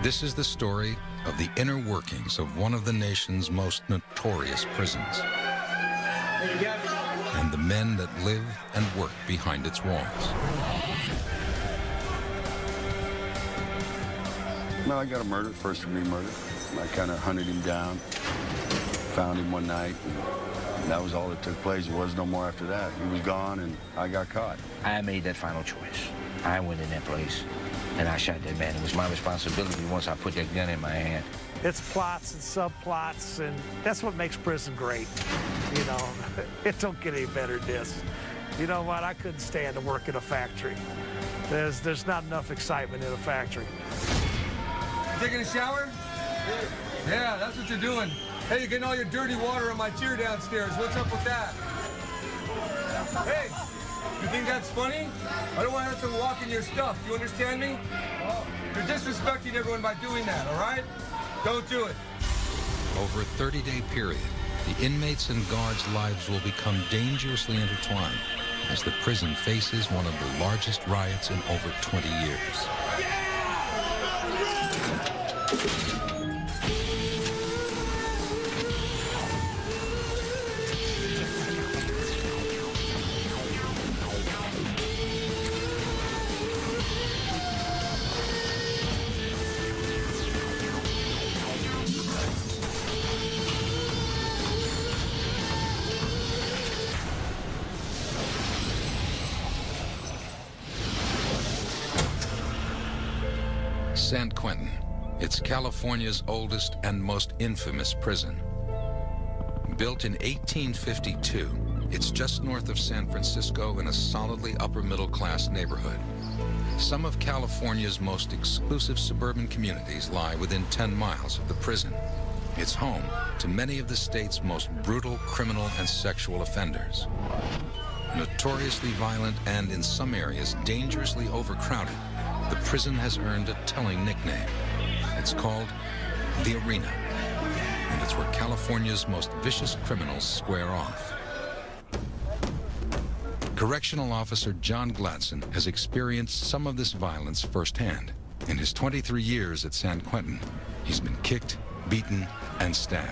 This is the story of the inner workings of one of the nation's most notorious prisons, and the men that live and work behind its walls. No, I got a murder, first-degree murder. I kind of hunted him down, found him one night, and that was all that took place. There was no more after that. He was gone, and I got caught. I made that final choice. I went in that place, and I shot that man. It was my responsibility once I put that gun in my hand. It's plots and subplots, and that's what makes prison great. You know, it don't get any better than this. You know what? I couldn't stand to work in a factory. There's not enough excitement in a factory. Taking a shower? Yeah, that's what you're doing. Hey, you're getting all your dirty water on my chair downstairs. What's up with that? Hey, you think that's funny? I don't want to have to walk in your stuff. Do you understand me? You're disrespecting everyone by doing that, all right? Don't do it. Over a 30-day period, the inmates and guards' lives will become dangerously intertwined as the prison faces one of the largest riots in over 20 years. San Quentin, it's California's oldest and most infamous prison. Built in 1852, it's just north of San Francisco in a solidly upper-middle-class neighborhood. Some of California's most exclusive suburban communities lie within 10 miles of the prison. It's home to many of the state's most brutal criminal and sexual offenders. Notoriously violent and, in some areas, dangerously overcrowded, the prison has earned a telling nickname. It's called the Arena, and it's where California's most vicious criminals square off. Correctional Officer John Gladson has experienced some of this violence firsthand. In his 23 years at San Quentin, he's been kicked, beaten, and stabbed.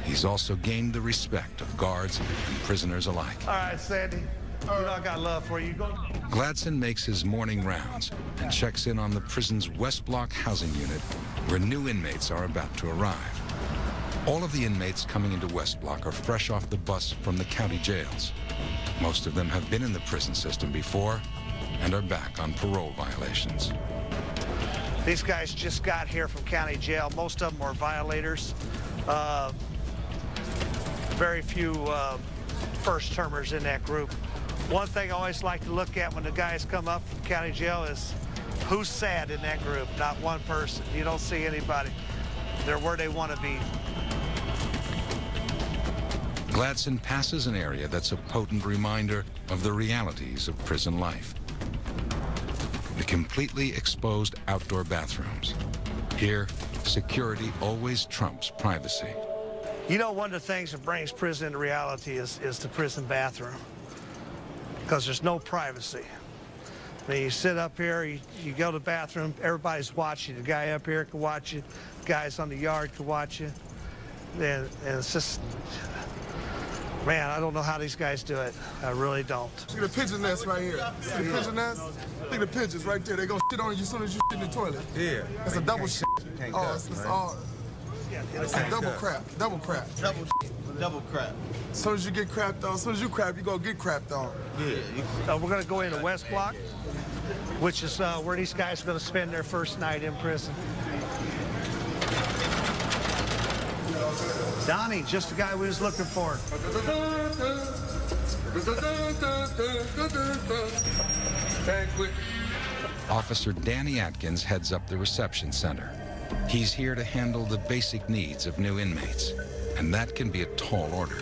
He's also gained the respect of guards and prisoners alike. All right, Sandy. You know I got love for you. Go. Gladson makes his morning rounds and checks in on the prison's West Block housing unit, where new inmates are about to arrive. All of the inmates coming into West Block are fresh off the bus from the county jails. Most of them have been in the prison system before and are back on parole violations. These guys just got here from county jail. Most of them were violators. Very few first-termers in that group. One thing I always like to look at when the guys come up from county jail is who's sad in that group. Not one person. You don't see anybody. They're where they want to be. Gladson passes an area that's a potent reminder of the realities of prison life. The completely exposed outdoor bathrooms. Here, security always trumps privacy. You know, one of the things that brings prison into reality is the prison bathroom, because there's no privacy. I mean, you sit up here, you go to the bathroom, everybody's watching. The guy up here can watch you, guys on the yard can watch you. And it's just, man, I don't know how these guys do it. I really don't. Look at the pigeon nest right here. See the pigeon nest? Look at the pigeons right there. They gonna shit on you as soon as you shit in the toilet. Yeah. It's a double shit. Oh, it's all. It's a double crap. Double crap. Double crap. As soon as you get crapped on, as soon as you crap, you gonna get crapped on. Yeah. We're gonna go into West Block, which is where these guys are gonna spend their first night in prison. Donnie, just the guy we was looking for. Officer Danny Atkins heads up the reception center. He's here to handle the basic needs of new inmates, and that can be a tall order.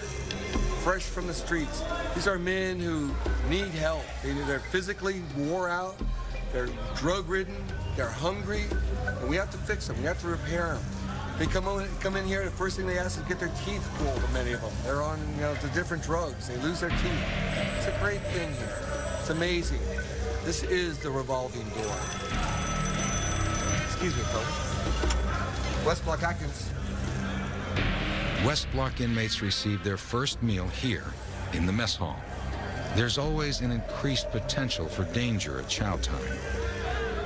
Fresh from the streets. These are men who need help. They're physically wore out, they're drug-ridden, they're hungry, and we have to fix them. We have to repair them. They come in here, the first thing they ask is to get their teeth pulled, many of them. They're on, the different drugs. They lose their teeth. It's a great thing here. It's amazing. This is the revolving door. It's Excuse me, folks. West Block Atkins. West Block inmates receive their first meal here in the mess hall. There's always an increased potential for danger at chow time.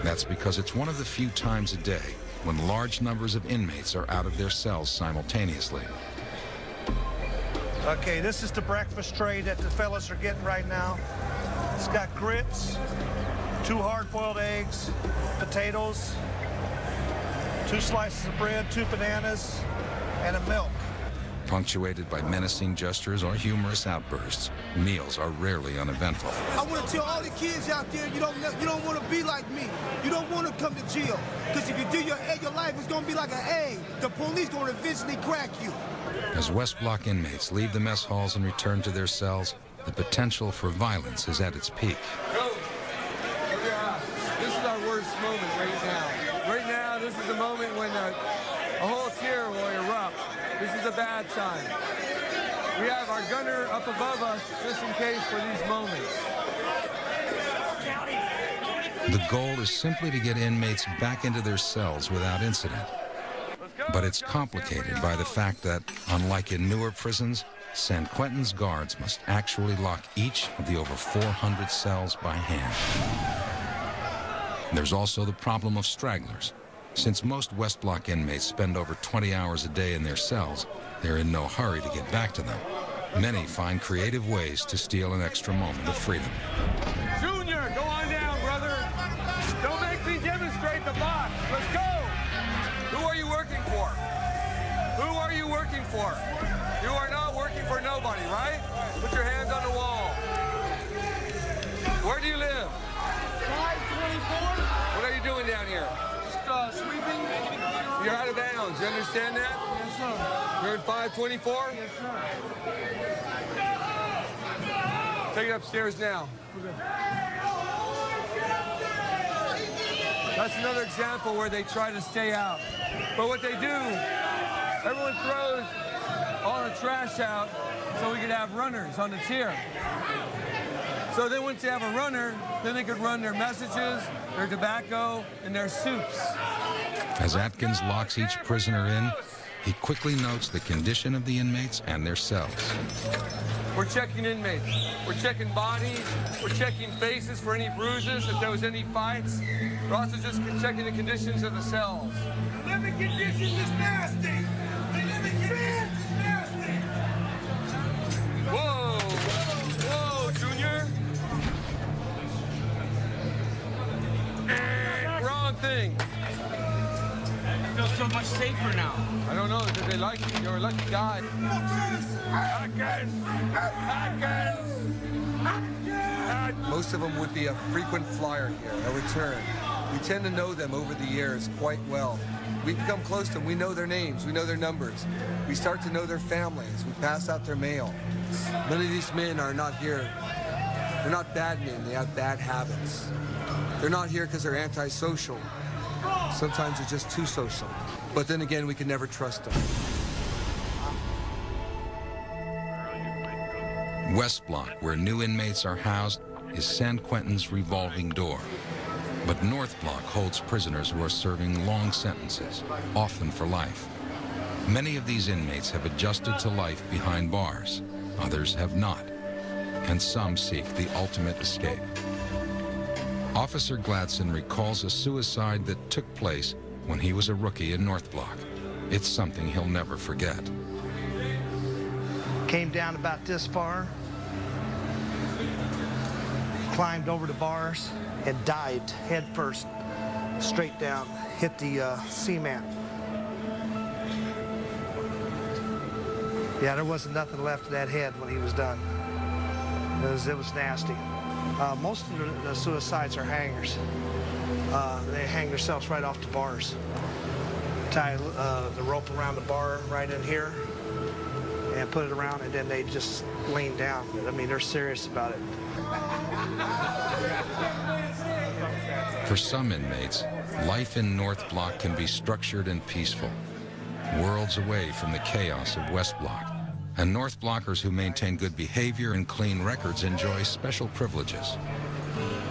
That's because it's one of the few times a day when large numbers of inmates are out of their cells simultaneously. Okay, this is the breakfast tray that the fellas are getting right now. It's got grits, 2 hard-boiled eggs, potatoes, 2 slices of bread, 2 bananas, and a milk. Punctuated by menacing gestures or humorous outbursts, meals are rarely uneventful. I want to tell all the kids out there, you don't want to be like me. You don't want to come to jail. Because if you do, your life is going to be like an egg. The police going to eventually crack you. As West Block inmates leave the mess halls and return to their cells, the potential for violence is at its peak. Go. This is our worst moment right now. Right now, this is the moment when a whole tier will erupt. This is a bad time. We have our gunner up above us just in case for these moments. The goal is simply to get inmates back into their cells without incident. But it's complicated by the fact that, unlike in newer prisons, San Quentin's guards must actually lock each of the over 400 cells by hand. There's also the problem of stragglers. Since most West Block inmates spend over 20 hours a day in their cells, they're in no hurry to get back to them. Many find creative ways to steal an extra moment of freedom. Junior, go on down, brother. Don't make me demonstrate the box. Let's go. Who are you working for? Who are you working for? You are not working for nobody, right? Put your hands on the wall. Where do you live? 524. What are you doing down here? Sweeping. You're out of bounds. You understand that? Yes, sir. You're in 524? Yes, sir. Take it upstairs now. That's another example where they try to stay out. But what they do, everyone throws all the trash out so we could have runners on the tier. So then once they have a runner, then they could run their messages, their tobacco, and their soups. As Atkins locks each prisoner in, he quickly notes the condition of the inmates and their cells. We're checking inmates. We're checking bodies. We're checking faces for any bruises, if there was any fights. We're also just checking the conditions of the cells. Living conditions is nasty. The living conditions is nasty. Whoa! Whoa, Junior! Wrong thing. I feel so much safer now. I don't know. Did they like you? You're a lucky guy. Most of them would be a frequent flyer here, a return. We tend to know them over the years quite well. We become close to them. We know their names. We know their numbers. We start to know their families. We pass out their mail. Many of these men are not here. They're not bad men. They have bad habits. They're not here because they're antisocial. Sometimes they're just too social. But then again, we can never trust them. West Block, where new inmates are housed, is San Quentin's revolving door. But North Block holds prisoners who are serving long sentences, often for life. Many of these inmates have adjusted to life behind bars. Others have not. And some seek the ultimate escape. Officer Gladson recalls a suicide that took place when he was a rookie in North Block. It's something he'll never forget. Came down about this far, climbed over the bars, and dived head first, straight down, hit the cement. Yeah, there wasn't nothing left of that head when he was done. It was nasty. Most of the suicides are hangers. They hang themselves right off the bars. Tie the rope around the bar right in here and put it around, and then they just lean down. I mean, they're serious about it. For some inmates, life in North Block can be structured and peaceful, worlds away from the chaos of West Block. And North Blockers who maintain good behavior and clean records enjoy special privileges.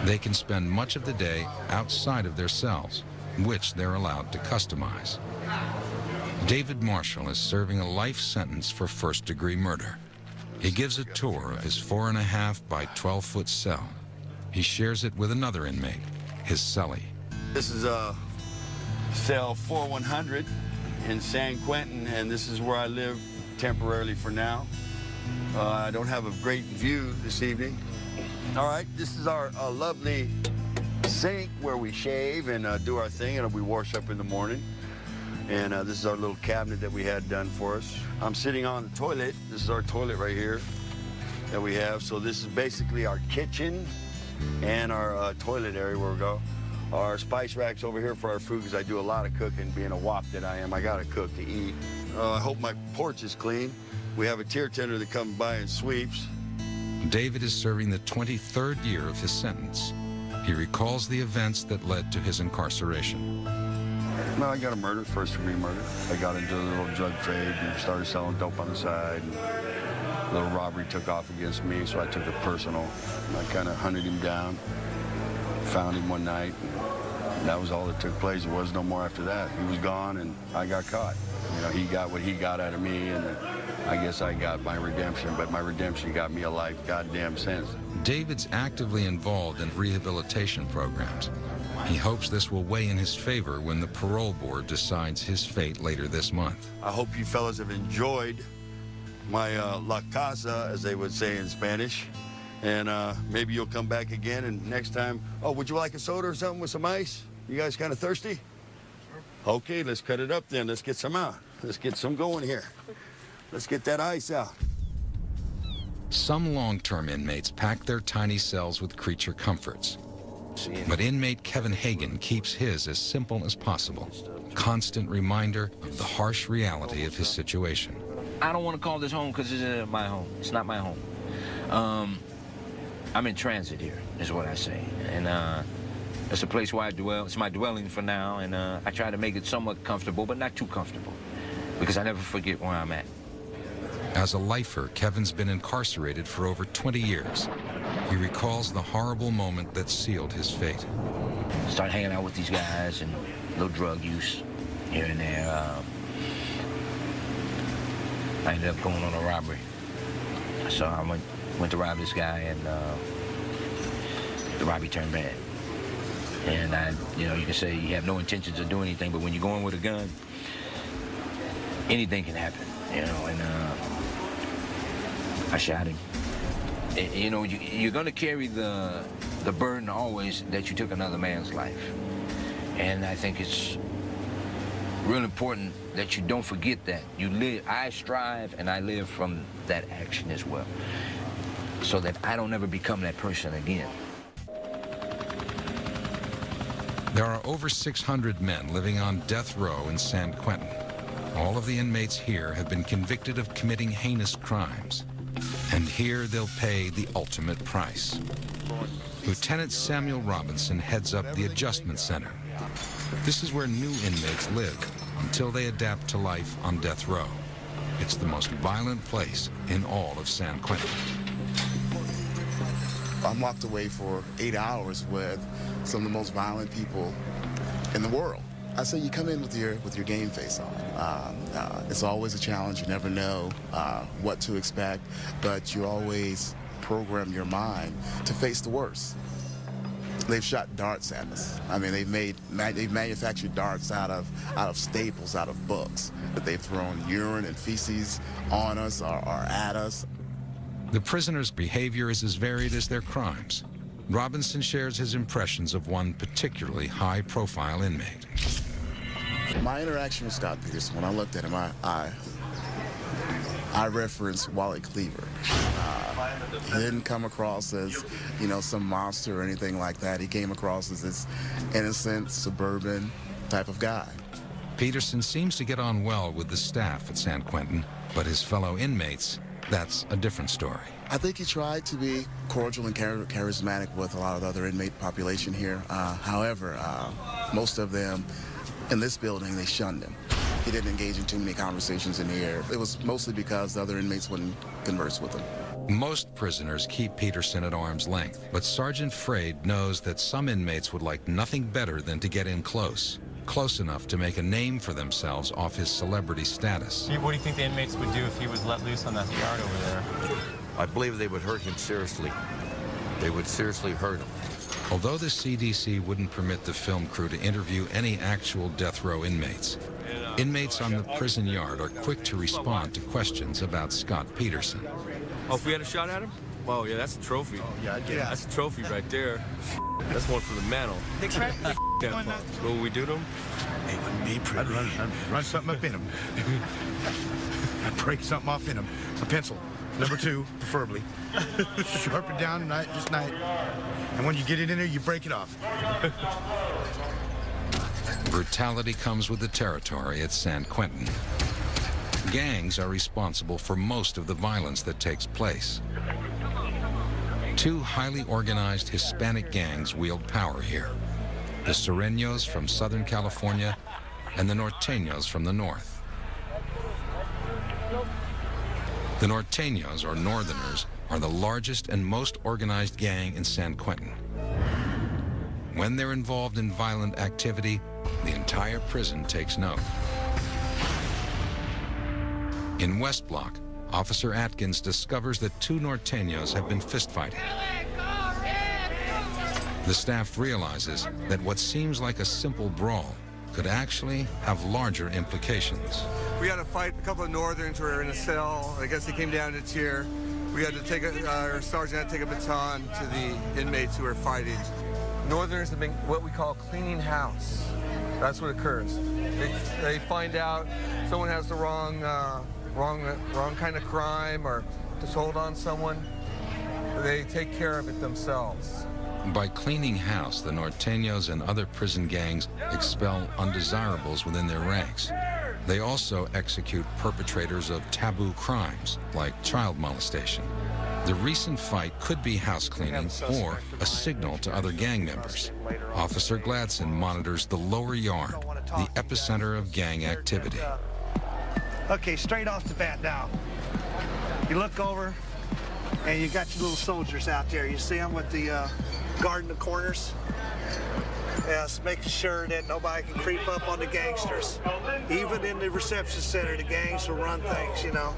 They can spend much of the day outside of their cells, which they're allowed to customize. David Marshall is serving a life sentence for first-degree murder. He gives a tour of his 4.5 by 12-foot cell. He shares it with another inmate, his cellie. This is cell 4100 in San Quentin, and this is where I live temporarily for now. I don't have a great view this evening. All right, this is our lovely sink where we shave and do our thing, and we wash up in the morning. And this is our little cabinet that we had done for us. I'm sitting on the toilet. This is our toilet right here that we have. So this is basically our kitchen and our toilet area where we go. Our spice racks over here for our food, because I do a lot of cooking. Being a wop that I am, I gotta cook to eat. I hope my porch is clean. We have a tier tender that comes by and sweeps. David is serving the 23rd year of his sentence. He recalls the events that led to his incarceration. Well, I got a murder, first-degree murder. I got into a little drug trade and started selling dope on the side. And a little robbery took off against me, so I took it personal. I kind of hunted him down, found him one night, and that was all that took place. There was no more after that. He was gone, and I got caught. You know, he got what he got out of me, and I guess I got my redemption, but my redemption got me a life goddamn sentence. David's actively involved in rehabilitation programs. He hopes this will weigh in his favor when the parole board decides his fate later this month. I hope you fellas have enjoyed my La Casa, as they would say in Spanish. And maybe you'll come back again, and next time, oh, would you like a soda or something with some ice? You guys kind of thirsty? Sure. Okay, let's cut it up then. Let's get some out. Let's get some going here. Let's get that ice out. Some long-term inmates pack their tiny cells with creature comforts. But inmate Kevin Hagan keeps his as simple as possible. Constant reminder of the harsh reality of his situation. I don't want to call this home because this isn't my home. It's not my home. I'm in transit here, is what I say. And it's a place where I dwell. It's my dwelling for now, and I try to make it somewhat comfortable, but not too comfortable, because I never forget where I'm at. As a lifer, Kevin's been incarcerated for over 20 years. He recalls the horrible moment that sealed his fate. Start hanging out with these guys and a little drug use here and there. I ended up going on a robbery. So I went to rob this guy, and the robbery turned bad. And you know, you can say you have no intentions of doing anything, but when you go in with a gun, anything can happen, you know, and I shot him. You know, you're going to carry the burden always that you took another man's life. And I think it's real important that you don't forget that. You live, I strive and I live from that action as well, so that I don't ever become that person again. There are over 600 men living on death row in San Quentin. All of the inmates here have been convicted of committing heinous crimes. And here they'll pay the ultimate price. Lieutenant Samuel Robinson heads up the Adjustment Center. This is where new inmates live until they adapt to life on death row. It's the most violent place in all of San Quentin. I'm locked away for 8 hours with some of the most violent people in the world. I say you come in with your game face on. It's always a challenge. You never know what to expect, but you always program your mind to face the worst. They've shot darts at us. I mean, they've manufactured darts out of staples, out of books. But they've thrown urine and feces on us or at us. The prisoners' behavior is as varied as their crimes. Robinson shares his impressions of one particularly high-profile inmate. My interaction with Scott Peterson, when I looked at him, I referenced Wally Cleaver. He didn't come across as, you know, some monster or anything like that. He came across as this innocent, suburban type of guy. Peterson seems to get on well with the staff at San Quentin, but his fellow inmates, that's a different story. I think he tried to be cordial and charismatic with a lot of the other inmate population here. However, most of them in this building, they shunned him. He didn't engage in too many conversations in here. It was mostly because the other inmates wouldn't converse with him. Most prisoners keep Peterson at arm's length, but Sergeant Frade knows that some inmates would like nothing better than to get in close enough to make a name for themselves off his celebrity status. What do you think the inmates would do if he was let loose on that yard over there? I believe they would hurt him seriously. They would seriously hurt him. Although the CDC wouldn't permit the film crew to interview any actual death row inmates, inmates on the prison yard are quick to respond to questions about Scott Peterson. Oh, if we had a shot at him? Oh, yeah, that's a trophy. Yeah, That's a trophy right there. That's one for the mantle. What would we do to him? He wouldn't be pretty. I'd run something up in him. I'd break something off in him. A pencil. Number 2, preferably. Sharpen down tonight, just night. And when you get it in there, you break it off. Brutality comes with the territory at San Quentin. Gangs are responsible for most of the violence that takes place. 2 highly organized Hispanic gangs wield power here. The Sureños from Southern California and the Norteños from the north. The Norteños, or Northerners, are the largest and most organized gang in San Quentin. When they're involved in violent activity, the entire prison takes note. In West Block, Officer Atkins discovers that 2 Norteños have been fistfighting. The staff realizes that what seems like a simple brawl could actually have larger implications. We had to fight. A couple of Northerns were in a cell. I guess they came down to cheer. We had to take our sergeant had to take a baton to the inmates who were fighting. Northerners have been what we call cleaning house. That's what occurs. They find out someone has the wrong kind of crime or to hold on someone. They take care of it themselves. By cleaning house, the Norteños and other prison gangs expel undesirables within their ranks. They also execute perpetrators of taboo crimes, like child molestation. The recent fight could be house cleaning or a signal to other gang members. Officer Gladson monitors the lower yard, the epicenter of gang activity. Okay, straight off the bat now. You look over, and you got your little soldiers out there. You see them with the guarding the corners? Yes, making sure that nobody can creep up on the gangsters. Even in the reception center, the gangs will run things, you know.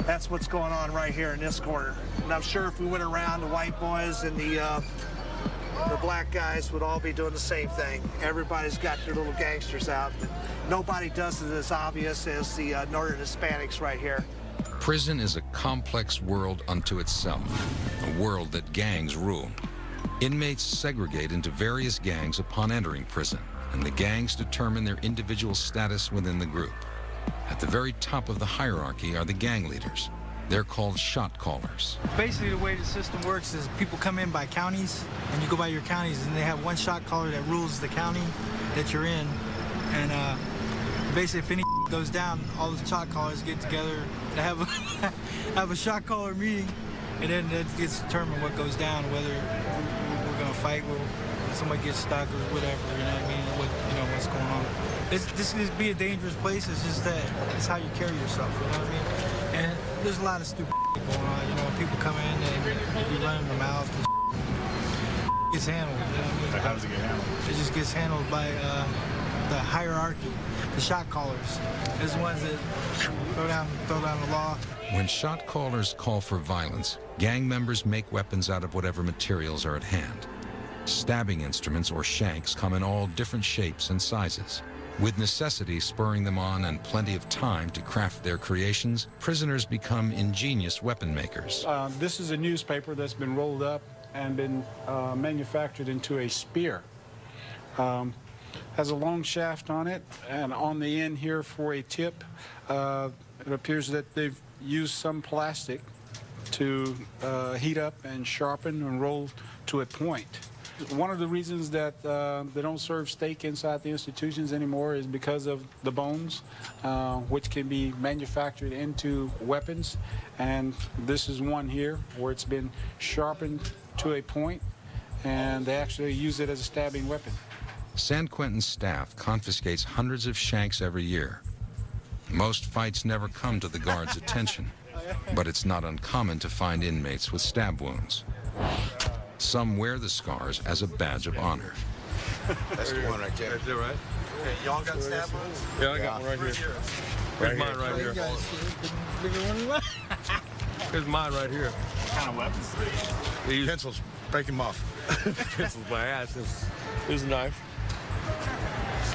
That's what's going on right here in this corner. And I'm sure if we went around, the white boys and the black guys would all be doing the same thing. Everybody's got their little gangsters out. But nobody does it as obvious as the Northern Hispanics right here. Prison is a complex world unto itself, a world that gangs rule. Inmates segregate into various gangs upon entering prison, and the gangs determine their individual status within the group. At the very top of the hierarchy are the gang leaders. They're called shot callers. Basically, the way the system works is people come in by counties, and you go by your counties, and they have one shot caller that rules the county that you're in. And basically, if any goes down, all the shot callers get together to have a shot caller meeting, and then it gets determined what goes down, whether we're gonna fight, or somebody gets stuck, or whatever. You know what I mean? What's going on. This is be a dangerous place. It's just that it's how you carry yourself. You know what I mean? And there's a lot of stupid going on. You know, when people come in and if you run their mouth, gets handled. You know what I mean? How does it get handled? It just gets handled by the hierarchy, the shot callers. There's the ones that throw down the law. When shot callers call for violence, gang members make weapons out of whatever materials are at hand. Stabbing instruments or shanks come in all different shapes and sizes. With necessity spurring them on and plenty of time to craft their creations, prisoners become ingenious weapon makers. This is a newspaper that's been rolled up and been manufactured into a spear. Has a long shaft on it, and on the end here for a tip, it appears that they've used some plastic to heat up and sharpen and roll to a point. One of the reasons that they don't serve steak inside the institutions anymore is because of the bones, which can be manufactured into weapons. And this is one here where it's been sharpened to a point, and they actually use it as a stabbing weapon. San Quentin's staff confiscates hundreds of shanks every year. Most fights never come to the guards' attention. but it's not uncommon to find inmates with stab wounds. Some wear the scars as a badge of honor. That's the one right there. Right there, right? Y'all got stab wounds? Yeah, I got one right here. Here's mine right here. Here's mine right here. What kind of weapons? They use Pencils. Break them off. pencils by ass. Here's a knife.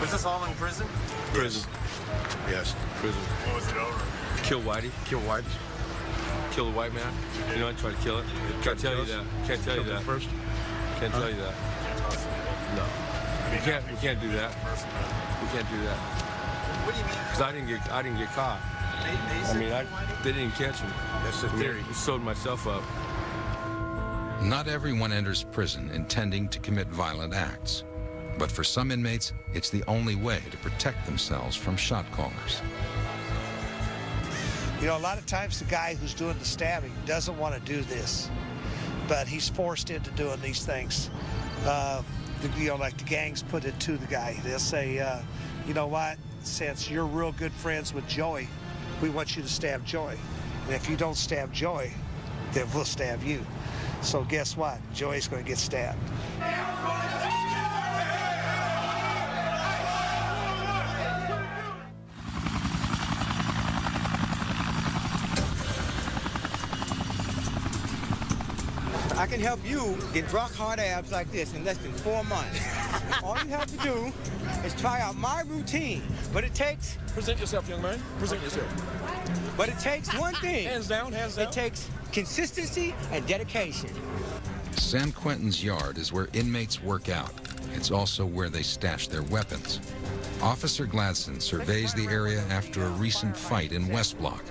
Was this all in prison? Prison. Yes. Prison. What was it over? Kill Whitey. Kill White. Kill the white man. You know, I tried to kill it. Can't tell you that. Can't tell you that. First. Can't tell you that. No. You can't do that. You can't do that. What do you mean? Because I didn't get caught. They didn't catch him. That's the theory. I sewed myself up. Not everyone enters prison intending to commit violent acts, but for some inmates, it's the only way to protect themselves from shot callers. You know, a lot of times the guy who's doing the stabbing doesn't want to do this, but he's forced into doing these things. You know, like the gangs put it to the guy. They'll say, you know what, since you're real good friends with Joey, we want you to stab Joey. And if you don't stab Joey, then we'll stab you. So guess what? Joey's going to get stabbed. I can help you get rock hard abs like this in less than 4 months. All you have to do is try out my routine. But it takes... Present yourself, young man. Present yourself. But it takes one thing. Hands down, hands down. It takes consistency and dedication. San Quentin's yard is where inmates work out. It's also where they stash their weapons. Officer Gladson surveys the area after a recent fight in West Block.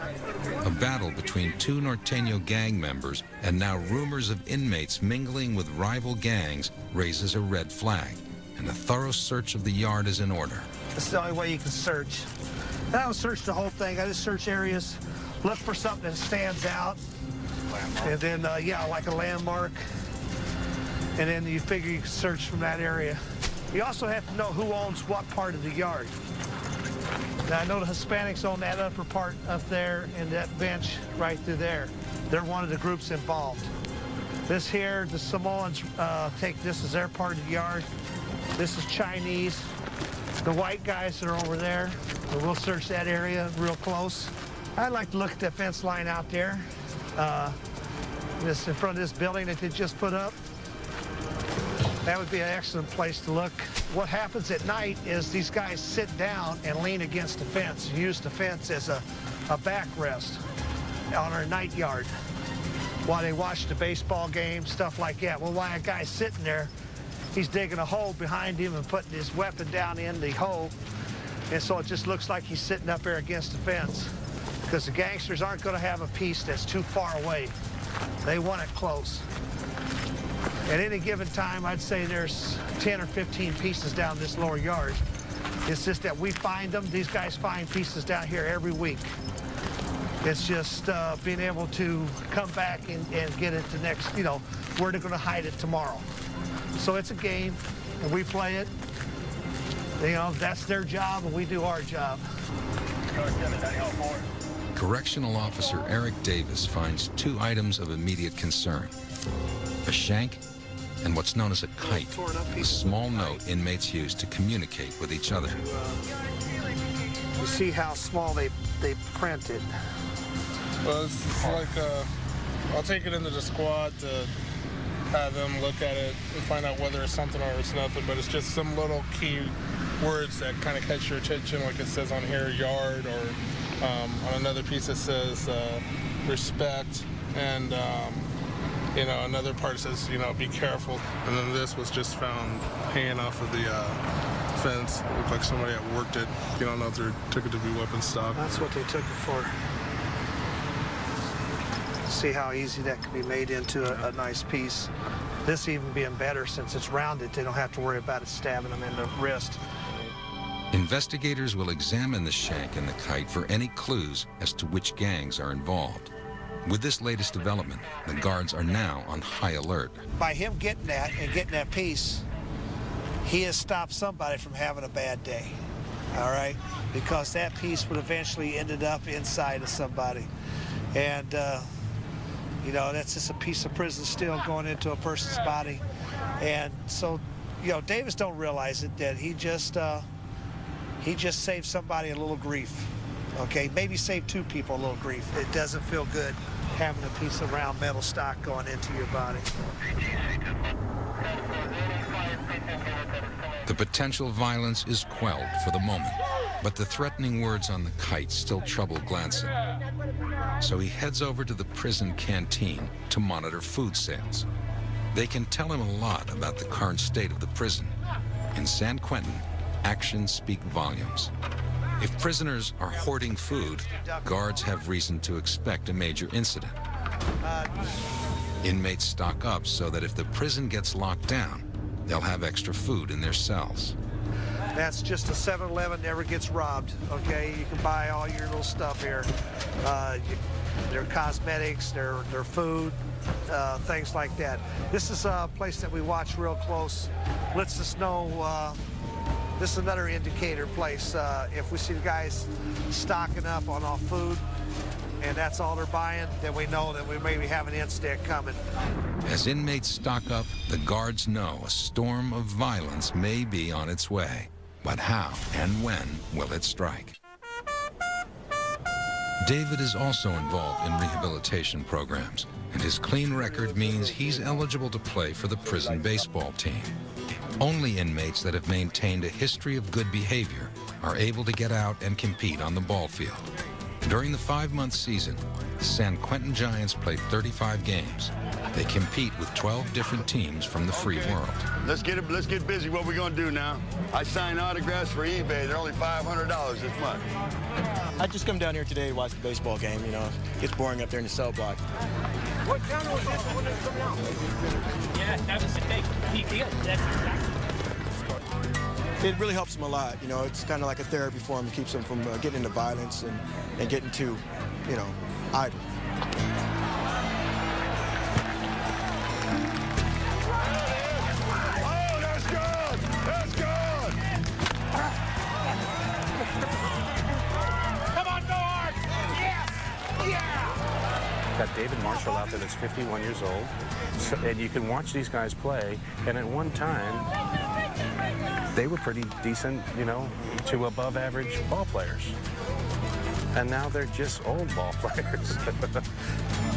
A battle between two Norteño gang members and now rumors of inmates mingling with rival gangs raises a red flag, and a thorough search of the yard is in order. That's the only way you can search. I don't search the whole thing. I just search areas, look for something that stands out, and then, yeah, like a landmark, and then you figure you can search from that area. You also have to know who owns what part of the yard. Now, I know the Hispanics own that upper part up there and that bench right through there. They're one of the groups involved. This here, the Samoans take this as their part of the yard. This is Chinese. The white guys that are over there, we'll search that area real close. I'd like to look at that fence line out there. This in front of this building that they just put up. That would be an excellent place to look. What happens at night is these guys sit down and lean against the fence, use the fence as a backrest on our night yard while they watch the baseball game, stuff like that. Well, while a guy's sitting there, he's digging a hole behind him and putting his weapon down in the hole, and so it just looks like he's sitting up there against the fence, because the gangsters aren't going to have a piece that's too far away. They want it close. At any given time, I'd say there's 10 or 15 pieces down this lower yard. It's just that we find them. These guys find pieces down here every week. It's just being able to come back and get it the next, you know, where they're going to hide it tomorrow. So it's a game, and we play it. You know, that's their job, and we do our job. Correctional Officer Eric Davis finds two items of immediate concern: a shank and what's known as a kite, a small note inmates use to communicate with each other. You see how small they print it. Well, it's like, I'll take it into the squad to have them look at it and find out whether it's something or it's nothing, but it's just some little key words that kind of catch your attention, like it says on here, yard, or on another piece it says respect, and you know, another part says, you know, be careful. And then this was just found hanging off of the fence. It looked like somebody had worked it. You don't know if they took it to be weapon stock. That's what they took it for. See how easy that can be made into a nice piece. This even being better, since it's rounded, they don't have to worry about it stabbing them in the wrist. Investigators will examine the shank and the kite for any clues as to which gangs are involved. With this latest development, the guards are now on high alert. By him getting that and getting that piece, he has stopped somebody from having a bad day, all right? Because that piece would eventually ended up inside of somebody. And, you know, that's just a piece of prison steel going into a person's body. And so, you know, Davis don't realize it, that he just saved somebody a little grief. Okay, maybe saved 2 people a little grief. It doesn't feel good having a piece of round metal stock going into your body. The potential violence is quelled for the moment, but the threatening words on the kite still trouble Glanson. So he heads over to the prison canteen to monitor food sales. They can tell him a lot about the current state of the prison. In San Quentin, actions speak volumes. If prisoners are hoarding food, guards have reason to expect a major incident. Inmates stock up so that if the prison gets locked down, they'll have extra food in their cells. That's just a 7-Eleven, never gets robbed, okay? You can buy all your little stuff here. Their cosmetics, their food, things like that. This is a place that we watch real close. Lets us know, this is another indicator place. If we see the guys stocking up on all food, and that's all they're buying, then we know that we maybe have an incident coming. As inmates stock up, the guards know a storm of violence may be on its way. But how and when will it strike? David is also involved in rehabilitation programs, and his clean record means he's eligible to play for the prison baseball team. Only inmates that have maintained a history of good behavior are able to get out and compete on the ball field. During the 5-month season, the San Quentin Giants play 35 games. They compete with 12 different teams from the free world. Let's get busy. What we gonna do now? I sign autographs for eBay. They're only $500 this month. I just come down here today to watch the baseball game. You know, it gets boring up there in the cell block. What channel was this when it's coming out? Yeah, that was a big deal. That's exactly. It really helps them a lot. You know, it's kind of like a therapy for them. It keeps them from getting into violence and getting too, you know, idle. Oh, that's good! That's good! Come on, go hard! Yes! Yeah! Got David Marshall out there that's 51 years old, and you can watch these guys play, and at one time, they were pretty decent, you know, to above average ball players. And now they're just old ball players.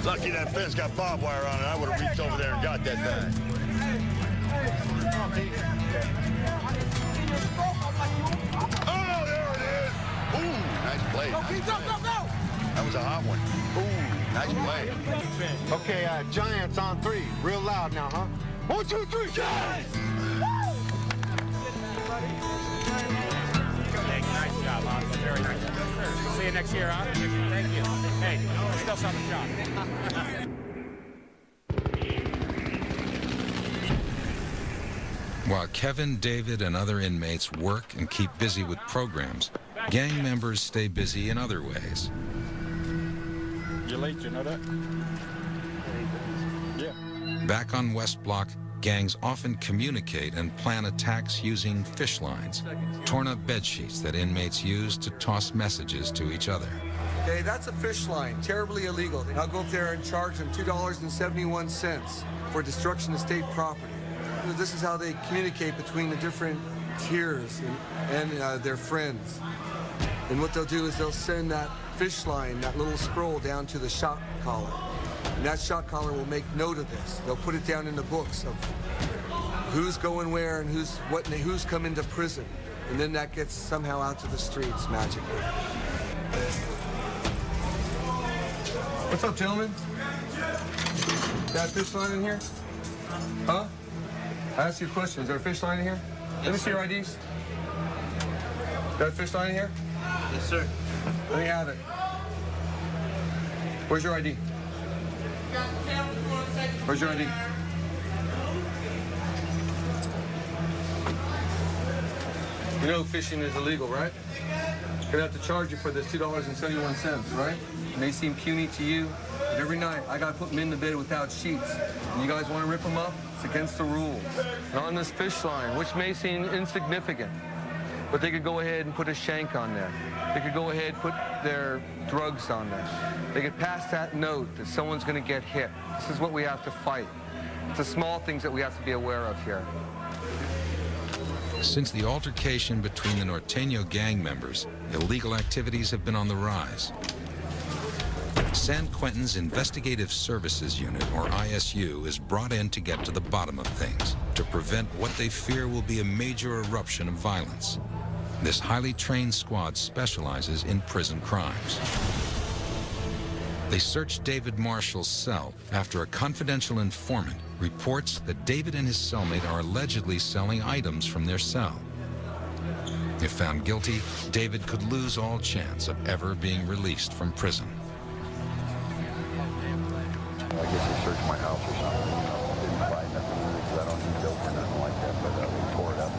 Lucky that fence got barbed wire on it. I would have reached over there and got that bag. Oh, there it is! Ooh, nice play. Nice play. That was a hot one. Ooh, nice play. Okay, Giants on 3. Real loud now, huh? 1, 2, 3, Giants! Nice job, Hans. Very nice. See you next year, Hans. Thank you. Hey, still saw the shot. While Kevin, David, and other inmates work and keep busy with programs, gang members stay busy in other ways. You're late, you know that? Yeah. Back on West Block, gangs often communicate and plan attacks using fish lines, torn-up bed sheets that inmates use to toss messages to each other. Okay, that's a fish line, terribly illegal. I'll go up there and charge them $2.71 for destruction of state property. This is how they communicate between the different tiers and their friends. And what they'll do is they'll send that fish line, that little scroll, down to the shot caller. And that shot caller will make note of this. They'll put it down in the books of who's going where and who's come into prison. And then that gets somehow out to the streets magically. What's up, gentlemen? Got a fish line in here? Huh? I asked you a question. Is there a fish line in here? Let me see your IDs. Got a fish line in here? Yes, sir. Let me have it. Where's your ID? Where's your ID? You know fishing is illegal, right? Gonna have to charge you for this $2.71, right? It may seem puny to you, but every night I gotta put them in the bed without sheets. And you guys wanna rip them up? It's against the rules. And on this fish line, which may seem insignificant, but they could go ahead and put a shank on there. They could go ahead and put their drugs on there. They could pass that note that someone's going to get hit. This is what we have to fight. It's the small things that we have to be aware of here. Since the altercation between the Norteño gang members, illegal activities have been on the rise. San Quentin's Investigative Services Unit, or ISU, is brought in to get to the bottom of things, to prevent what they fear will be a major eruption of violence. This highly trained squad specializes in prison crimes. They searched David Marshall's cell after a confidential informant reports that David and his cellmate are allegedly selling items from their cell. If found guilty, David could lose all chance of ever being released from prison. I guess they searched my house or something. Didn't find nothing in it because I don't need dope or nothing like that, but they tore it up.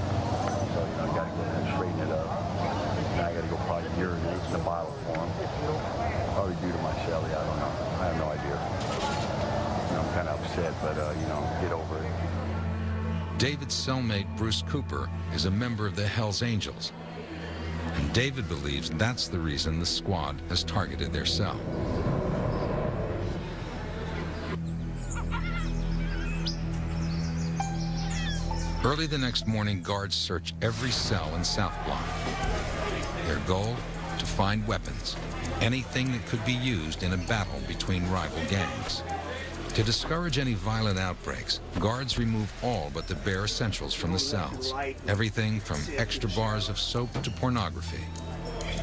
So, I got to go ahead and straighten it up. Now I got to go probably urinate in the bottle for them. Probably due to my cellie, I don't know. I have no idea. I'm kind of upset, but, get over it. David's cellmate, Bruce Cooper, is a member of the Hells Angels. And David believes that's the reason the squad has targeted their cell. Early the next morning, guards search every cell in South Block. Their goal? To find weapons, anything that could be used in a battle between rival gangs. To discourage any violent outbreaks, guards remove all but the bare essentials from the cells. Everything from extra bars of soap to pornography.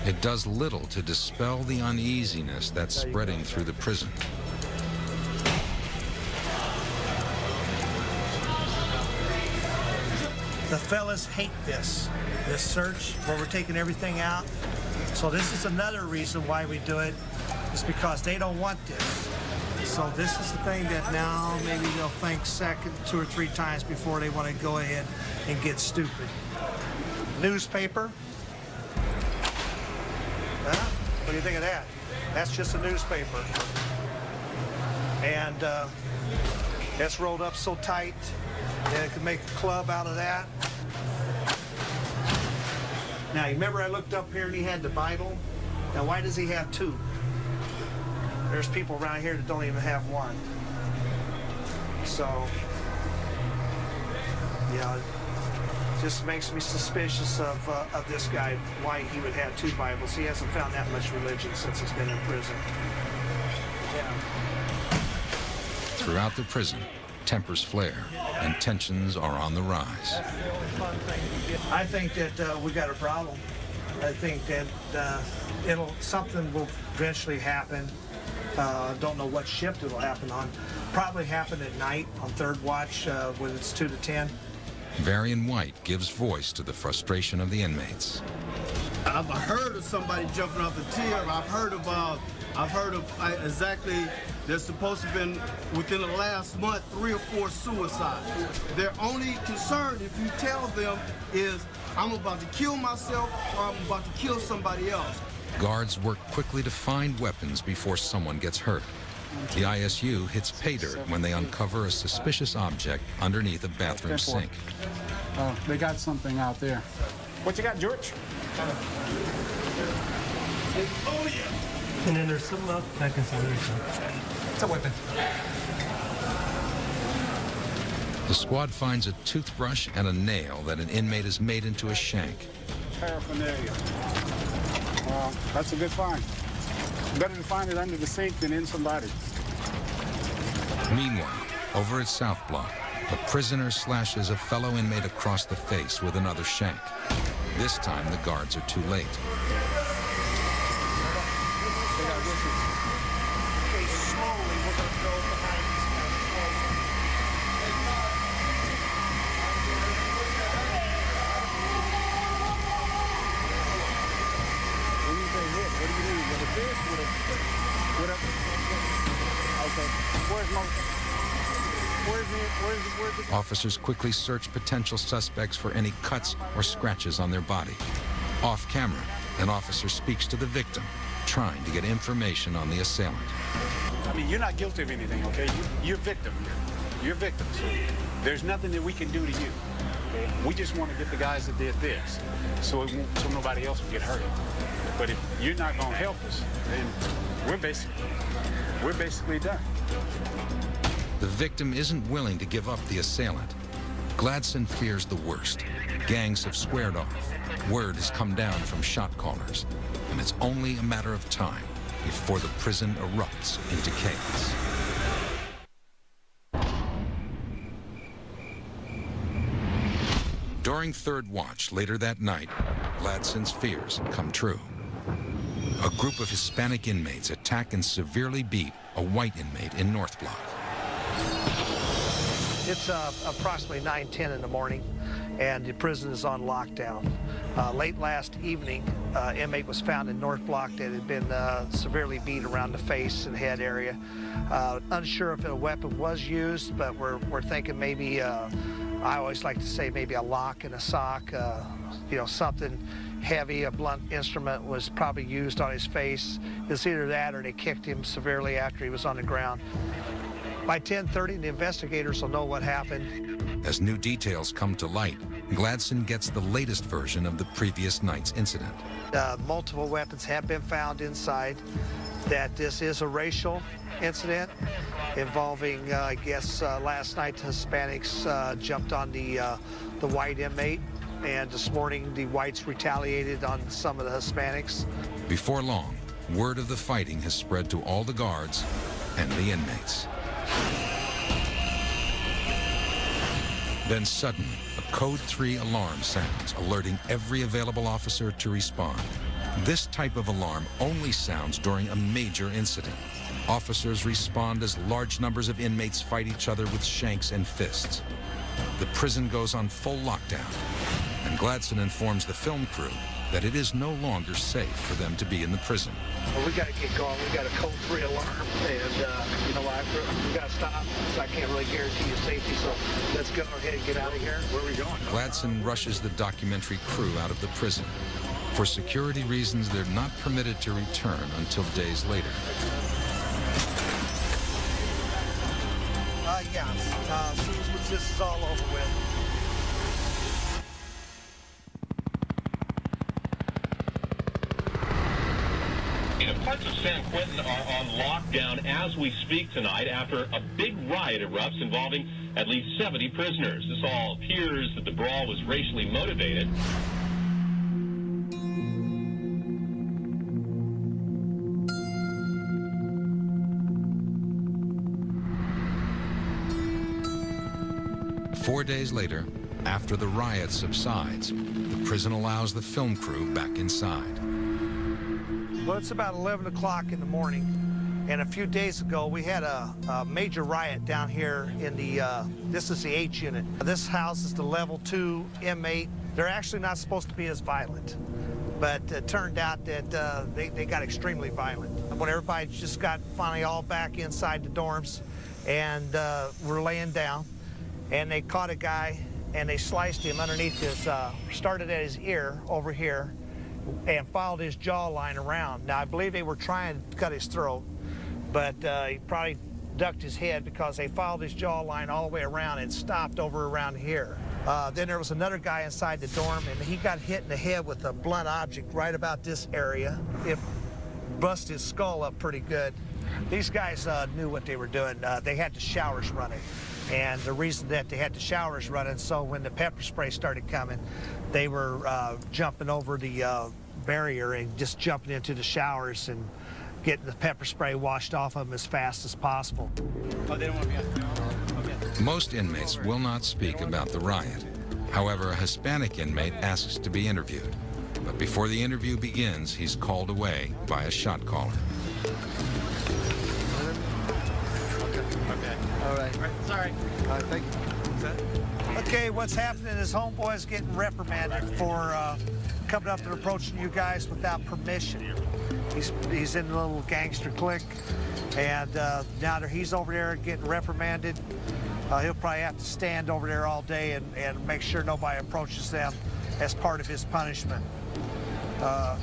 It does little to dispel the uneasiness that's spreading through the prison. The fellas hate this search where we're taking everything out. So this is another reason why we do it, is because they don't want this. So this is the thing that now maybe they'll think second, 2 or 3 times before they want to go ahead and get stupid. Newspaper. Huh? What do you think of that? That's just a newspaper. And it's rolled up so tight that it could make a club out of that. Now, you remember I looked up here and he had the Bible? Now, why does he have 2? There's people around here that don't even have 1. So, it just makes me suspicious of this guy, why he would have 2 Bibles. He hasn't found that much religion since he's been in prison. Yeah. Throughout the prison, tempers flare and tensions are on the rise. I think that we got a problem. I think that something will eventually happen. Don't know what shift it'll happen on. Probably happen at night on 3rd watch when it's 2 to 10. Varian White gives voice to the frustration of the inmates. I've heard of somebody jumping off a tier. I've heard of exactly, there's supposed to have been, within the last month, 3 or 4 suicides. Their only concern, if you tell them, is I'm about to kill myself or I'm about to kill somebody else. Guards work quickly to find weapons before someone gets hurt. The ISU hits pay dirt when they uncover a suspicious object underneath a bathroom sink. They got something out there. What you got, George? Oh, yeah. And then there's something else I can see. It's a weapon. The squad finds a toothbrush and a nail that an inmate has made into a shank. Paraphernalia. Well, that's a good find. Better to find it under the sink than in somebody. Meanwhile, over at South Block, a prisoner slashes a fellow inmate across the face with another shank. This time, the guards are too late. Officers quickly search potential suspects for any cuts or scratches on their body. Off camera, an officer speaks to the victim, trying to get information on the assailant. I mean, you're not guilty of anything, okay? You're victim. You're victim. So there's nothing that we can do to you. We just want to get the guys that did this, so nobody else will get hurt. But if you're not going to help us, then we're basically done. The victim isn't willing to give up the assailant. Gladson fears the worst. Gangs have squared off. Word has come down from shot callers, and it's only a matter of time before the prison erupts into chaos. During third watch later that night, Gladson's fears come true. A group of Hispanic inmates attack and severely beat a white inmate in North Block. It's approximately 9:10 in the morning, and the prison is on lockdown. Late last evening, inmate was found in North Block that had been severely beat around the face and head area. Unsure if a weapon was used, but we're thinking maybe, I always like to say maybe a lock and a sock, something heavy, a blunt instrument was probably used on his face. It's either that or they kicked him severely after he was on the ground. By 10:30, the investigators will know what happened. As new details come to light, Gladson gets the latest version of the previous night's incident. Multiple weapons have been found inside, that this is a racial incident involving, I guess, last night the Hispanics jumped on the white inmate, and this morning the whites retaliated on some of the Hispanics. Before long, word of the fighting has spread to all the guards and the inmates. Then suddenly, a Code 3 alarm sounds, alerting every available officer to respond. This type of alarm only sounds during a major incident. Officers respond as large numbers of inmates fight each other with shanks and fists. The prison goes on full lockdown, and Gladson informs the film crew that it is no longer safe for them to be in the prison. Well, we got to get going. We got a Code 3 alarm, and you know what? We got to stop. So I can't really guarantee you safety. So let's go ahead and get out of here. Where are we going? Gladson rushes the documentary crew out of the prison. For security reasons, they're not permitted to return until days later. As soon as this is all over with. Parts of San Quentin are on lockdown as we speak tonight after a big riot erupts involving at least 70 prisoners. This all appears that the brawl was racially motivated. Four days later, after the riot subsides, the prison allows the film crew back inside. Well, it's about 11 o'clock in the morning, and a few days ago we had a major riot down here in the, this is the H unit. This house is the level 2 inmate. They're actually not supposed to be as violent, but it turned out that they got extremely violent. When everybody just got finally all back inside the dorms and were laying down, and they caught a guy and they sliced him underneath his, started at his ear over here, and followed his jawline around. Now, I believe they were trying to cut his throat, but he probably ducked his head because they followed his jawline all the way around and stopped over around here. Then there was another guy inside the dorm, and he got hit in the head with a blunt object right about this area. It busted his skull up pretty good. These guys knew what they were doing. They had the showers running. And the reason that they had the showers running, so when the pepper spray started coming, they were jumping over the barrier and just jumping into the showers and getting the pepper spray washed off of them as fast as possible. Oh, they don't want to be on. Most inmates will not speak about the riot. However, a Hispanic inmate asks to be interviewed. But before the interview begins, he's called away by a shot caller. All right. Sorry. All right, thank you. Okay, what's happening is homeboy's getting reprimanded for coming up and approaching you guys without permission. He's in a little gangster clique, and now that he's over there getting reprimanded, he'll probably have to stand over there all day and make sure nobody approaches them as part of his punishment.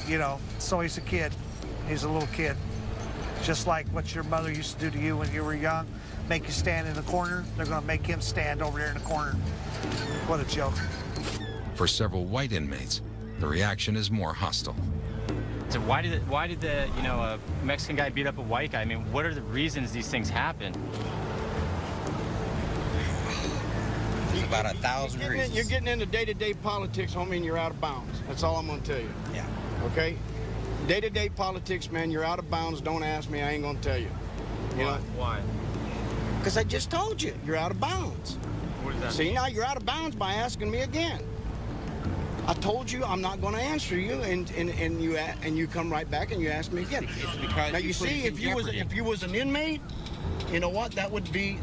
You know, so he's a kid. He's a little kid. Just like what your mother used to do to you when you were young, make you stand in the corner, they're going to make him stand over there in the corner. What a joke. For several white inmates, the reaction is more hostile. So why did the a Mexican guy beat up a white guy? I mean, what are the reasons these things happen? There's about 1,000 reasons. You're getting into day-to-day politics, homie, and you're out of bounds. That's all I'm going to tell you. Yeah. Okay? Day-to-day politics, man, you're out of bounds. Don't ask me. I ain't going to tell you. Why? Because I just told you. You're out of bounds. What does that See, mean? now you're out of bounds by asking me again. I told you I'm not going to answer you, and you come right back and you ask me again. It's because now you see, if you was an inmate, you know what? That would be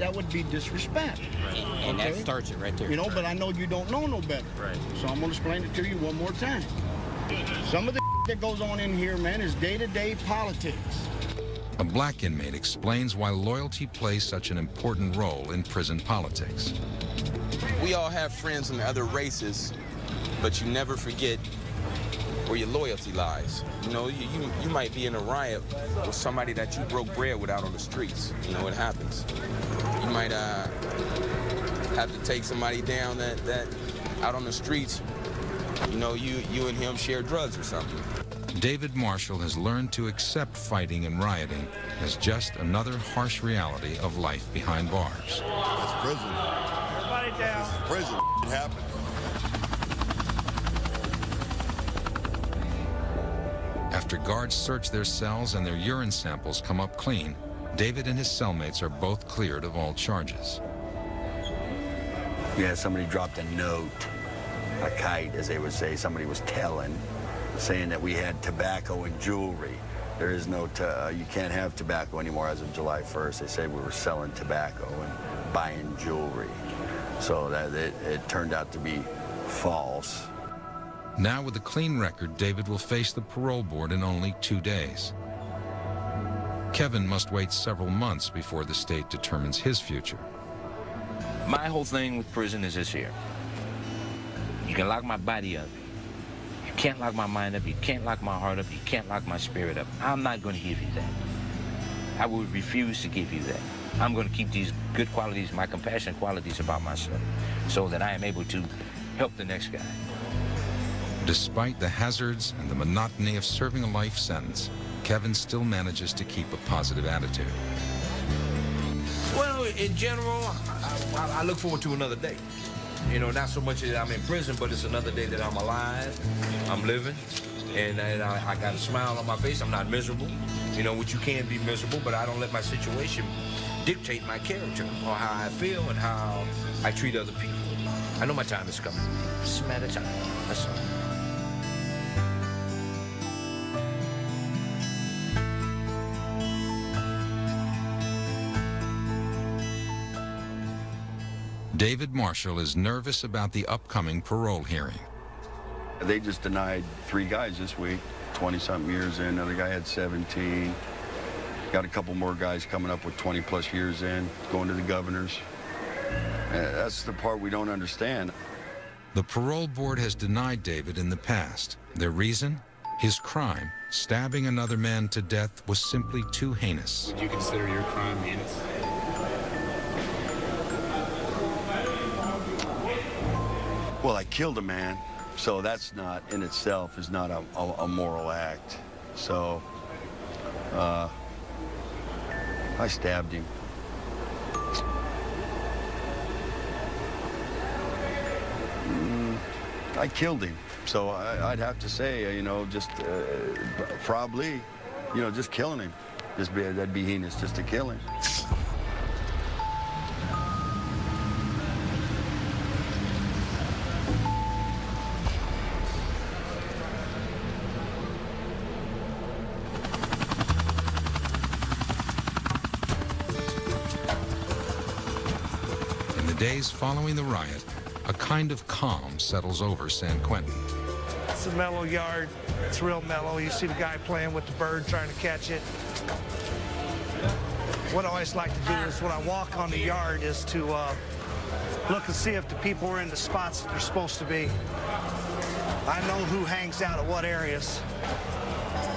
disrespect. Right. And that starts it right there. You know, but I know you don't know no better. Right. So I'm going to explain it to you one more time. Some of the that goes on in here, man, is day-to-day politics. A black inmate explains why loyalty plays such an important role in prison politics. We all have friends in other races, but you never forget where your loyalty lies. You know, you might be in a riot with somebody that you broke bread with out on the streets. You know, it happens. You might have to take somebody down that out on the streets, you know, you and him share drugs or something. David Marshall has learned to accept fighting and rioting as just another harsh reality of life behind bars. It's prison. Everybody down. This is prison. It happens. After guards search their cells and their urine samples come up clean, David and his cellmates are both cleared of all charges. Yeah, somebody dropped a note, a kite, as they would say. Somebody was telling, saying that we had tobacco and jewelry. There is no, you can't have tobacco anymore as of July 1st. They said we were selling tobacco and buying jewelry. So that it turned out to be false. Now with a clean record, David will face the parole board in only 2 days. Kevin must wait several months before the state determines his future. My whole thing with prison is this here. You can lock my body up. You can't lock my mind up. You can't lock my heart up. You can't lock my spirit up. I'm not going to give you that. I would refuse to give you that. I'm going to keep these good qualities, my compassionate qualities about myself, so that I am able to help the next guy. Despite the hazards and the monotony of serving a life sentence, Kevin still manages to keep a positive attitude. Well, in general, I look forward to another day. You know, not so much that I'm in prison, but it's another day that I'm alive, I'm living, and I got a smile on my face. I'm not miserable, you know, which you can be miserable, but I don't let my situation dictate my character or how I feel and how I treat other people. I know my time is coming. It's a matter of time. That's all. David Marshall is nervous about the upcoming parole hearing. They just denied 3 guys this week, 20-something years in. Another guy had 17. Got a couple more guys coming up with 20-plus years in, going to the governors. That's the part we don't understand. The parole board has denied David in the past. Their reason? His crime, stabbing another man to death, was simply too heinous. Would you consider your crime heinous? Well, I killed a man, so that's not, in itself, is not a moral act. So, I stabbed him. I killed him. So I'd have to say, you know, just probably, you know, just killing him. That'd be heinous, just to kill him. In the days following the riot, a kind of calm settles over San Quentin. It's a mellow yard. It's real mellow. You see the guy playing with the bird, trying to catch it. What I always like to do is when I walk on the yard is to look and see if the people are in the spots that they're supposed to be. I know who hangs out at what areas.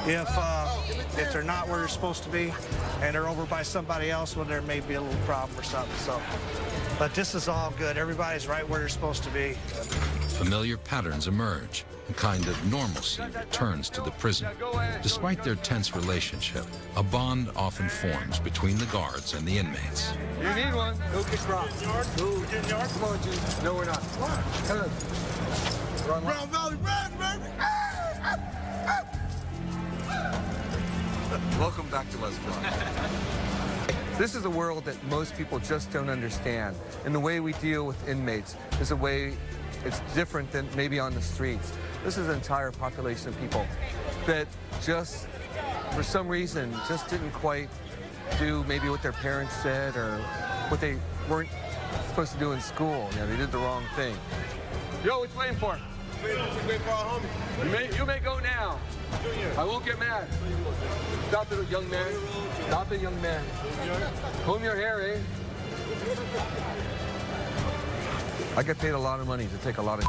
If if they're not where they're supposed to be and they're over by somebody else, well, there may be a little problem or something. So, but this is all good. Everybody's right where they're supposed to be. Familiar patterns emerge. A kind of normalcy returns to the prison. Despite their tense relationship, a bond often forms between the guards and the inmates. You need one. Go get crossed. Move. Come on, G. No, we're not. Come on. Come on. Brown Valley Red, baby. Welcome back to West Block. This is a world that most people just don't understand. And the way we deal with inmates is a way it's different than maybe on the streets. This is an entire population of people that just, for some reason, just didn't quite do maybe what their parents said or what they weren't supposed to do in school. You know, they did the wrong thing. Yo, what you waiting for? Wait for our homie. You may go now. I won't get mad. Stop it, young man. Stop it, young man. Comb your hair, eh? I get paid a lot of money to take a lot of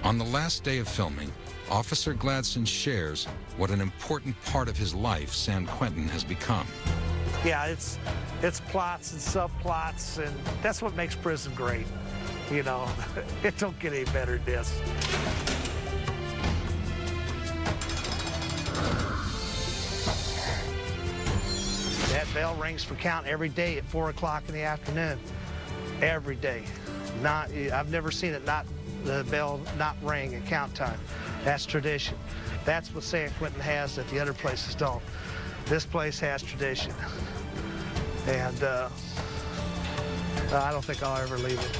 On the last day of filming, Officer Gladson shares what an important part of his life San Quentin has become. Yeah, it's plots and subplots, and that's what makes prison great. You know, it don't get any better than this. That bell rings for count every day at 4 o'clock in the afternoon. Every day. I've never seen it the bell not ring at count time. That's tradition. That's what San Quentin has that the other places don't. This place has tradition. And I don't think I'll ever leave it.